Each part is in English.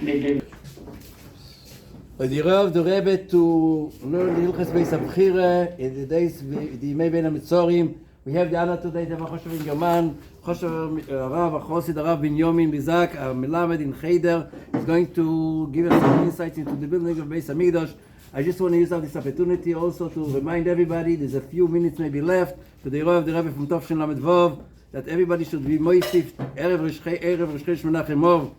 The Rav the Rebbe to learn the Hilchos Beis Abchira in the days the Yemei Ben HaMetzorim. We have the honor today to have Choshev in German, Choshev Rav Chosid Rav Benimin Leyzאק, Melamed in Cheder, is going to give us some insights into the building of Beis Hamikdash. I just want to use this opportunity also to remind everybody, there's a few minutes maybe left, to the Rav the Rebbe from Tovshin Lamed Vov, that everybody should be moistif Erev Rosh Chodesh Mנחem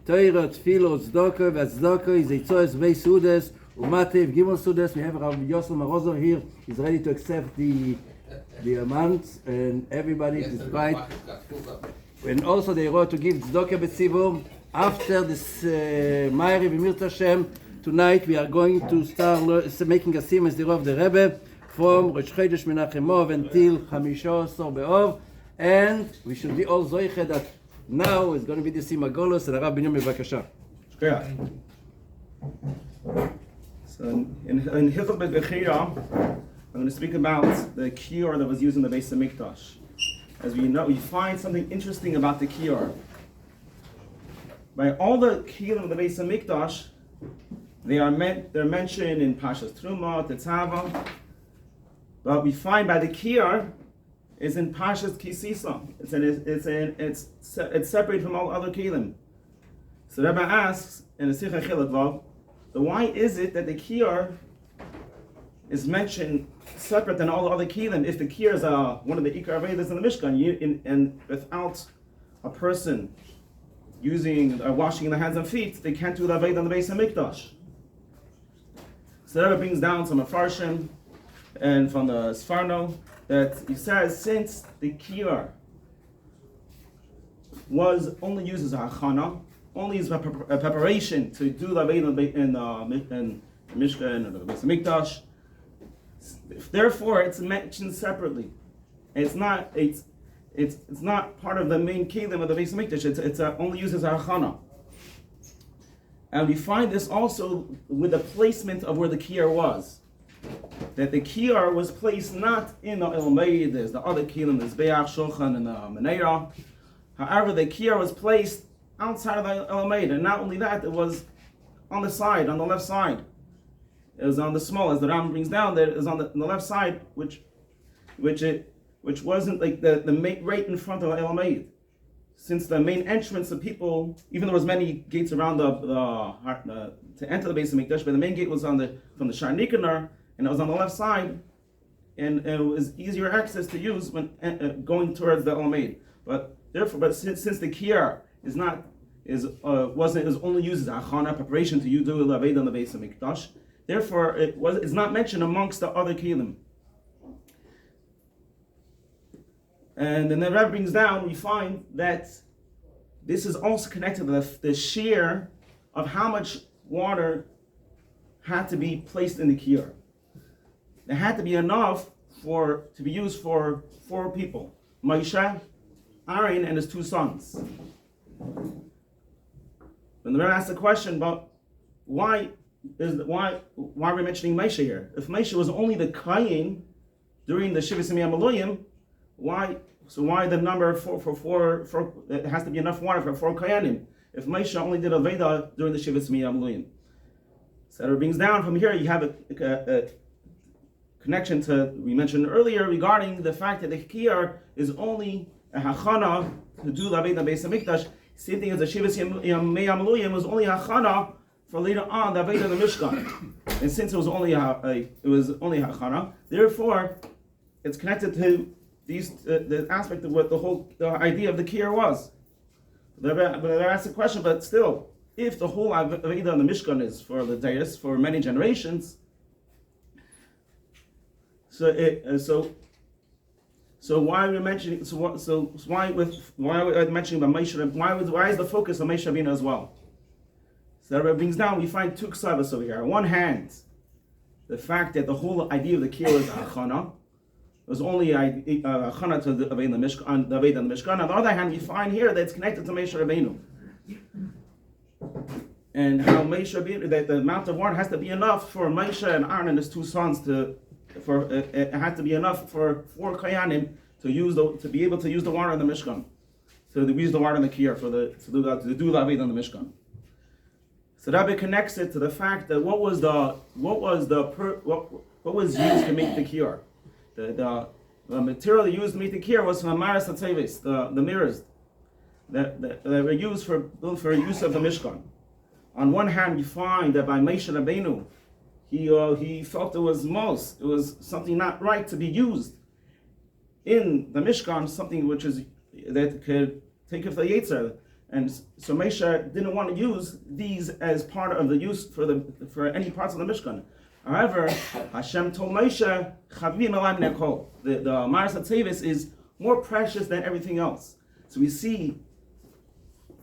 Torah, Tefillah, Tzedakah, v'Tzedakah is Eitzoes Beis Sudes, Umatev Gimel Sudes. We have Rav Yosef Marozov here. He's ready to accept the amounts, and everybody is right. And also they wrote to give Tzedakah B'tzibur. After this Ma'ariv B'mirtzat Hashem, tonight we are going to start making a sim as the Rav the Rebbe from Rosh Chodesh Mנחem until 15 B'Ov, and we should be all zoiche that now it's going to be the Sima Golos and Rav Benimin B'Vakasha. So in Hillel B'Chira, I'm going to speak about the kiyur that was used in the Beis Hamikdash. As we know, we find something interesting about the kiyur. By all the kiyur of the Beis Hamikdash, they're mentioned in Pashas Truma, Tetzava, but we find by the kiyur is in Pashas Kisisa. It's separate from all other kelim. So Rebbe asks in the Sicha Chilek Vav, why is it that the kiyur is mentioned separate than all the other kelim? If the kiyur is one of the ikar avedas in the Mishkan, and without a person using washing the hands and feet, they can't do the aved on the Beis Hamikdash. So Rebbe brings down some Afarshim and from the Sfarno, that he says since the kiyur was only used as a hachana, only as a preparation to do the aved in Mishkan or the Beis Hamikdash, therefore it's mentioned separately. It's not part of the main kelim of the Beis Hamikdash. It's only used as a hachana. And we find this also with the placement of where the kiyur was. That the kiyur was placed not in the Elmeid, there's the other kelim, there's Be'ach, Shulchan, and the Meneira. However, the kiyur was placed outside of the Elmeid, and not only that, it was on the side, on the left side. It was on the small, as the Ram brings down there, it was on the left side, which wasn't like the main, right in front of the Elmeid. Since the main entrance of people, even though there was many gates around to enter the Beis Hamikdash, but the main gate was from the Shar Nikanar, and it was on the left side, and it was easier access to use when going towards the Elmeid. But since the kiyur is only used as achana, preparation to do the aved on the Beis Hamikdash, therefore it's not mentioned amongst the other kelim. And then the Rebbe brings down, we find that this is also connected to the shear of how much water had to be placed in the kiyur. There had to be enough to be used for 4 people: Moshe, Aaron, and his 2 sons. When the Rebbe asked the question about why are we mentioning Moshe here? If Moshe was only the Kayin during the Shivas Yamim, why the number for it has to be enough water for 4 Kayanim? If Moshe only did Aveda during the Shivas Yamim. So it brings down from here, you have a connection to, we mentioned earlier, regarding the fact that the kiyur is only a hachana to do the Aved Beis Hamikdash. Same thing as the Shivas Yamim was only hachana for later on the Aved of the Mishkan. And since it was only hachana, therefore it's connected to the aspect of what the idea of the kiyur was. But I asked the question, but still, if the whole Aved on the Mishkan is for the Dayas for many generations, so why are we mentioning? Why are we mentioning about Moshe? Why is the focus on Moshe Rabbeinu as well? So that brings down. We find 2 ksavas over here. On one hand, the fact that the whole idea of the kiyur is achana. It was only achana to the Aved on the Mishkan. On the other hand, we find here that it's connected to Moshe Rabbeinu, and how Moshe Rabbeinu, that the amount of water has to be enough for Moshe and Aaron and his 2 sons it had to be enough for 4 Kayanim to be able to use the water in the Mishkan. So we use the water in the kiyur to do the Aved on the Mishkan. So Rabbi connects it to the fact that what was used to make the kiyur. The material used to make the kiyur was from Amaras Hatzevis, the mirrors that were used for use of the Mishkan. On one hand, you find that by Moshe Rabbeinu, he felt it was something not right to be used in the Mishkan, something that could take off the Yetzer. And so Moshe didn't want to use these as part of the use for any parts of the Mishkan. However, Hashem told Moshe, Chavim elayim min hakol. The Amaras Hatzevis is more precious than everything else. So we see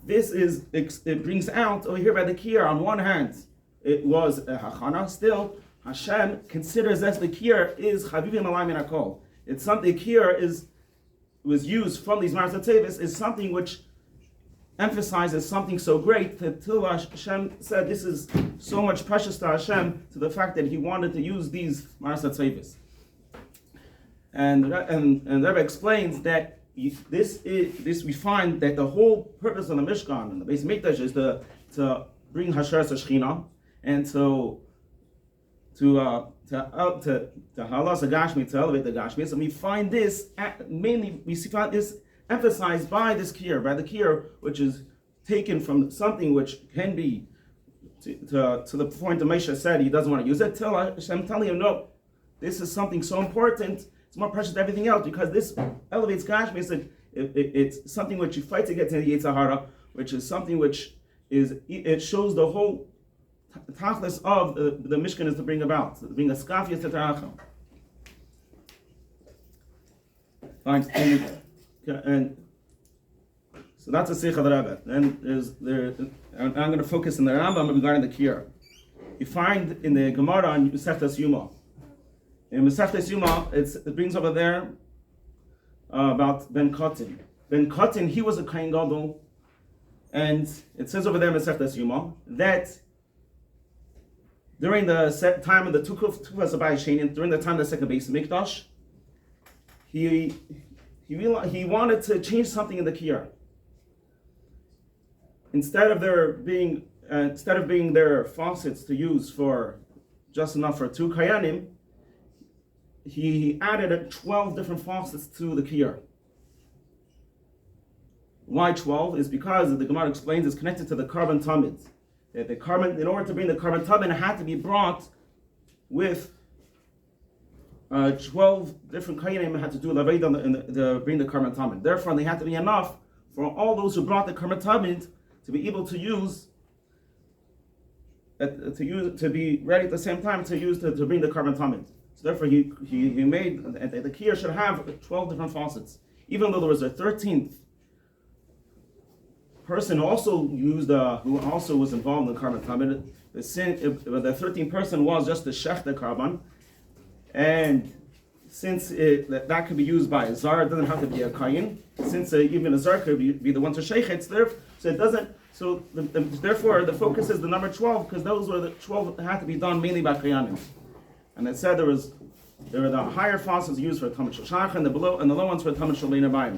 it brings out over here by the kiyur. On one hand, it was a hachana. Still, Hashem considers that the kiyur is Chavim elayim min hakol. It's something kiyur was used from these Amaras Hatzevis is something which emphasizes something so great that till Hashem said this is so much precious to Hashem to the fact that he wanted to use these Amaras Hatzevis. And Rebbe explains that this we find that the whole purpose of the Mishkan and the Beis Mikdash is to bring Hasheras Shechina and to halas Gashmi, to elevate the Gashmi. And we find this find this emphasized by this kiyur, by the kiyur, which is taken from something which can be to the point that Moshe said he doesn't want to use it, till Hashem telling him, no, this is something so important, it's more precious than everything else, because this elevates Gashmi. It's something which you fight to get to the Yetzer Hara, which is something which it shows the whole tachlis of the Mishkan is to bring about, to bring a skafia to Terachim. And so that's a Sikh of the Rebbe. Then I'm going to focus in the Rambam regarding the kiyur. You find in the Gemara on Masechtas Yuma. In Masechtas Yuma, it brings over there about Ben Kotin. Ben Kotin, he was a Kohen Gadol, and it says over there in Masechtas Yuma that during the time of the Tukuf Zabai Shenin, during the time of the second Beis Mikdash, he wanted to change something in the kiyur. Instead of being their faucets to use for just enough for 2 kayanim, he added 12 different faucets to the kiyur. Why 12? Is because the Gemara explains it's connected to the carbon tamid. That the carbon, in order to bring the carbon tamid, it had to be brought with 12 different kayanim had to do laveda to bring the carbon tamid. Therefore, they had to be enough for all those who brought the carbon tamid to be able to be ready at the same time to bring the carbon tamid. So therefore, he made the kiyur should have 12 different faucets, even though there was a 13th person who also was involved in the carbon tamid. The 13th person was just the shech the carbon. And since that could be used by a zar, it doesn't have to be a kayin. Since even a zar could be the one to sheikh it, so it doesn't. So therefore, the focus is the number 12, because those were the 12 that had to be done mainly by kayanim. And it said there were the higher faucets used for Talmud Shulchan and the low ones for Talmud Shulchan Abayim.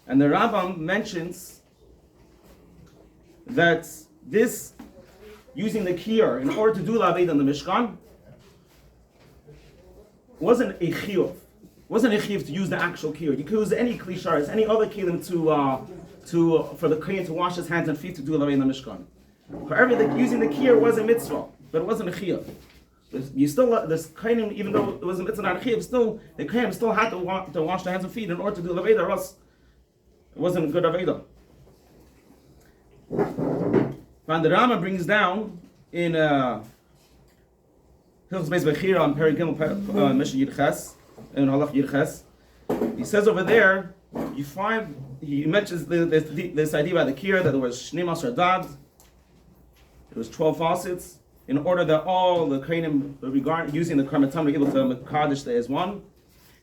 And the Rambam mentions that this using the kiyur in order to do laved in the Mishkan wasn't a chiyuv. Wasn't a chiyuv to use the actual kiyur. You could use any klisharis, any other kelim for the kohen to wash his hands and feet to do laved in the Mishkan. However, using the kiyur was a mitzvah, but it wasn't a chiyuv. You still this kohen, even though it was a mitzvah not a chiyuv, still the kohen still had to wash their hands and feet in order to do laved, or else it wasn't a good aveda. And the Rama brings down in Hilchos Beis Bechira on Perigim Mission Yirches and Halach Yirches. He says over there, he mentions this idea by the kiyur that there was Shnei Masar Dad, there was 12 faucets, in order that all the kohenim regard using the karban tamid able to mekadesh as one.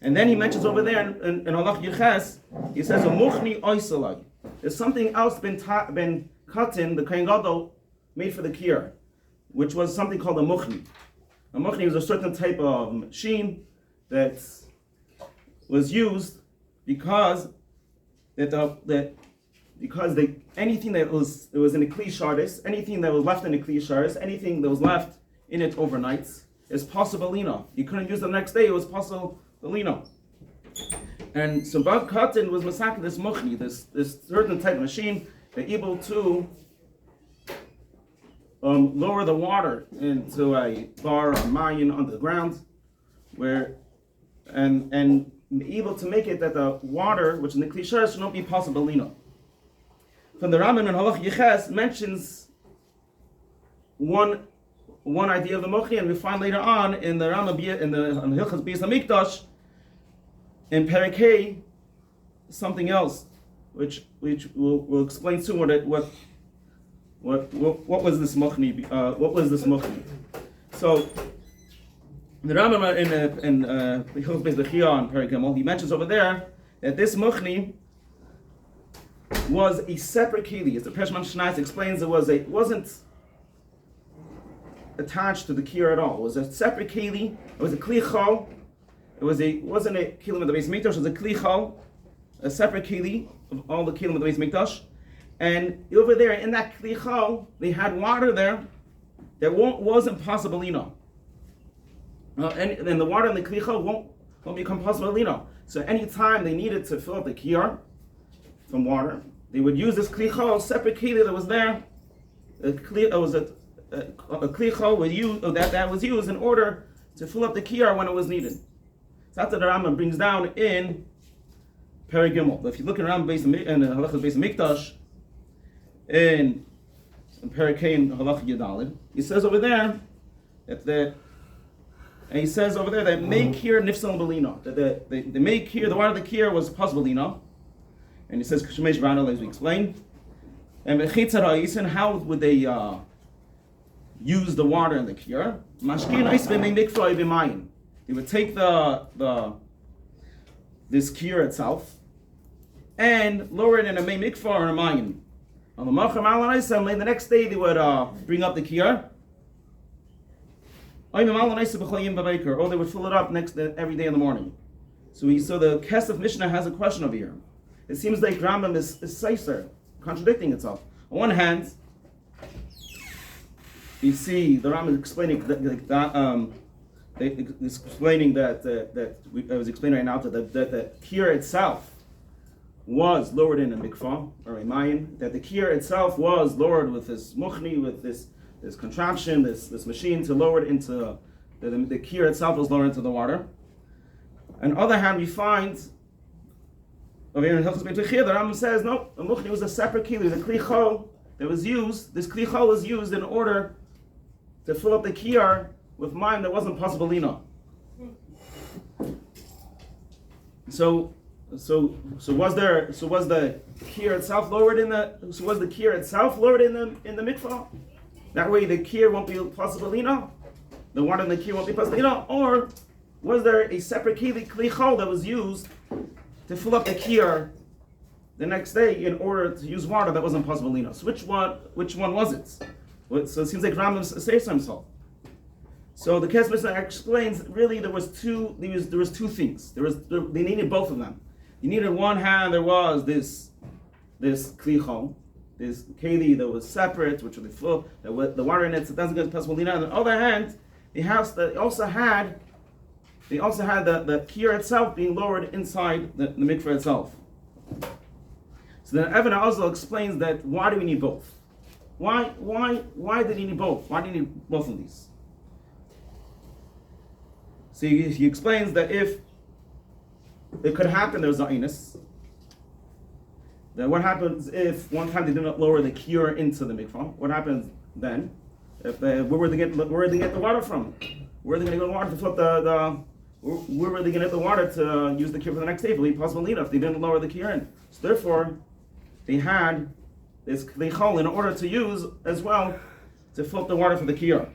And then he mentions over there in Halach Yirches, he says a muchni oisalai. There's something else been cut in the Kohen Gadol made for the kiyur, which was something called a muchni. A muchni was a certain type of machine that was used because that because anything that was in the kli shardis, anything that was left in the kli shardis, anything that was left in it overnight is possible lino. You couldn't use it the next day, it was possible lino. And so Bab Katan was masakin this muchni, this certain type of machine, that able to lower the water into a bar or mayan under the ground, and able to make it that the water, which in the kli shardis, should not be possible lino. From the Rambam in Halach Yiches mentions one idea of the Mochi, and we find later on in the Rambam in the Hilchas Beis HaMikdash in Perikei something else, which we'll explain soon. What was this Mochi? What was this Mochi? So the Rambam in Hilchas Beis HaMikdash in Perikei, he mentions over there that this Mochi was a separate keli. As the Peshman Shnais explains, it wasn't attached to the kir at all. It was a separate keli. It was a klichol. It wasn't a kelim of the Beis Mikdash. It was a klichol, a separate keli of all the kelim of the Beis Mikdash. And over there in that klichol, they had water there that wasn't possible lino. And the water in the klichol won't become possible lino. So anytime they needed to fill up the kir from water, they would use this klichol, separate keli that was there. A klichol that was used in order to fill up the kiyar when it was needed. So that's what the Rambam brings down in Perek Gimel. But if you look around in Halachas Beis HaMikdash, in Perek in Halach Yadalid, he says over there that the make kiyar nifsal belino, that the make kiyar, the water of the kiyar was possible lino. And he says, Kshemesh V'anal, as we explained. And how would they use the water in the kiyar? They would take this kiyar itself and lower it in a mei mikvah or a mayin. The next day they would bring up the kiyar. Or they would fill it up every day in the morning. So the Kesef Mishnah has a question over here. It seems like Rambam is seiser, contradicting itself. On one hand, you see the Rambam explaining I was explaining right now that the kiyar itself was lowered in a mikvah or a mayin. That the kiyar itself was lowered with this muchni, with this contraption, this machine to lower it into the kiyar itself was lowered into the water. On the other hand, we find over here in Hilchos Beis HaMikdash, the Rambam says no, the muchni was a separate keli. The klichol that was used, this klichol was used in order to fill up the kiyar with mayim that wasn't possible lino. So was the kiyar itself lowered in the mikvah? That way the kiyar won't be possible lino. The water in the kiyar won't be possible lino. Or was there a separate klichol that was used to fill up the kiyar the next day in order to use water that wasn't possible lino? So which one was it? So it seems like Rambam says to himself. So the Kesef Mishnah explains really there was two things. They needed both of them. You needed one hand there was this klichol, this keli that was separate, which was full, the water in it so it doesn't get possible lino. On the other hand, they also had the kiyar itself being lowered inside the mikveh itself. So then Evan also explains that why do we need both? Why did he need both? Why do you need both of these? So he explains that if it could happen there was zayinus, then what happens if one time they did not lower the kiyar into the mikvah? What happens then? If where were they get the water from? Where are they going to get the water to flip where were they going to get the water to use the kiyar for the next day? It would be possible if they didn't lower the kiyar in. So therefore, they had this klichol in order to use as well to fill up the water for the kiyar.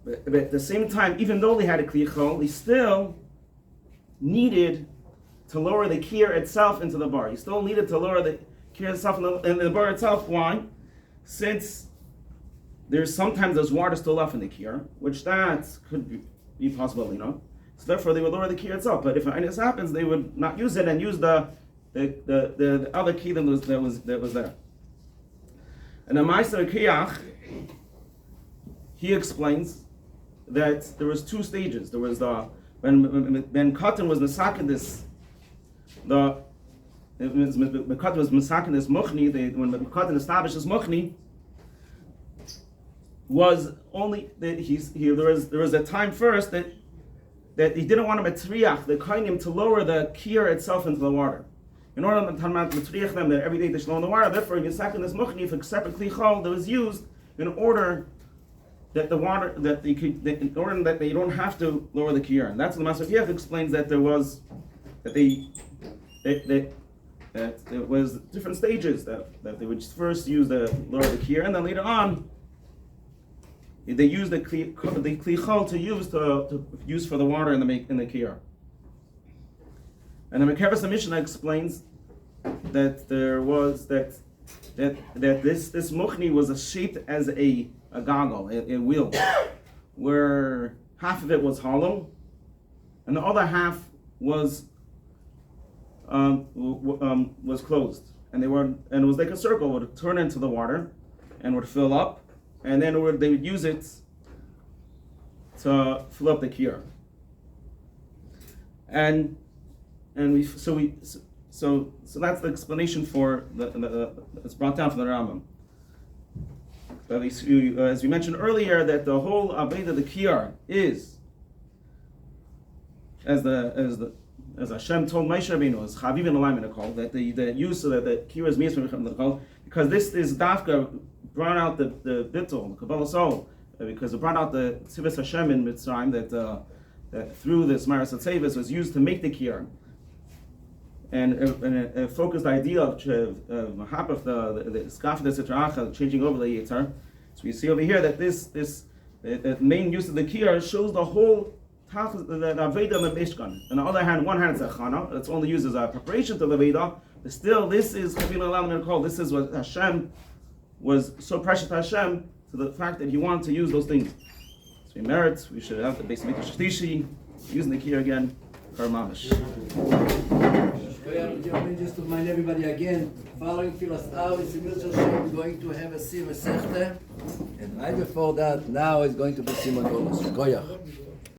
But at the same time, even though they had a klichol, they still needed to lower the kiyar itself into the bar. You still needed to lower the kiyar itself in the bar itself. Why? Since there's water still left in the kiyar, which that could be possible, So therefore, they would lower the kiyar itself. But if this happens, they would not use it and use the the other kingdom that was there. And the Meister Kiach, he explains that there was two stages. There was when Cotton was masakin this, Cotton was masakin this muchni. When Cotton established this muchni, was only that there was a time first that he didn't want to matriach the kainim to lower the kir itself into the water. In order to matriach them that every day they should lower in the water, therefore in second this muchni, if a separate klichol that was used in order that the water in order that they don't have to lower the kir. And that's what the Master Kiach explains, that there was that there was different stages that they would first use the lower the kir, and then later on they use the klichol to use for the water in the kiyar. And the Mekevas Mishnah explains that there was that this muchni was shaped as a goggle, a wheel, where half of it was hollow, and the other half was closed, and it was like a circle, would turn into the water and would fill up. And then they would use it to fill up the kiyar. And so that's the explanation for it's brought down from the Rambam. But as we mentioned earlier, that the whole Aveda of the kiyar is as Hashem told Moshe Rabbeinu, as Chaviv and Elayim called, that the use so that the kiyar is means because this is dafka brought out the bittul, the Kabbalah soul, because it brought out the Tzivos Hashem in Mitzrayim that through this Maras Hatzevis was used to make the kiyar, and a focused idea of Mahapaf, the Skaf the Sitracha, changing over the Yitzhar. So we see over here that the main use of the kiyar shows the whole the Aveda of the Mishkan. On the other hand, one hand it's a chana, it's only used as a preparation to the Aveda, but still this is this is what Hashem was so precious to Hashem, to the fact that he wanted to use those things. So we should have the base Mikdash Shlishi, using the kiyar again, for Mamish. Just to remind everybody again, following Filas Avis, we're going to have a Sivah Sechte, and right before that, now is going to be Simon Golos. Koyach.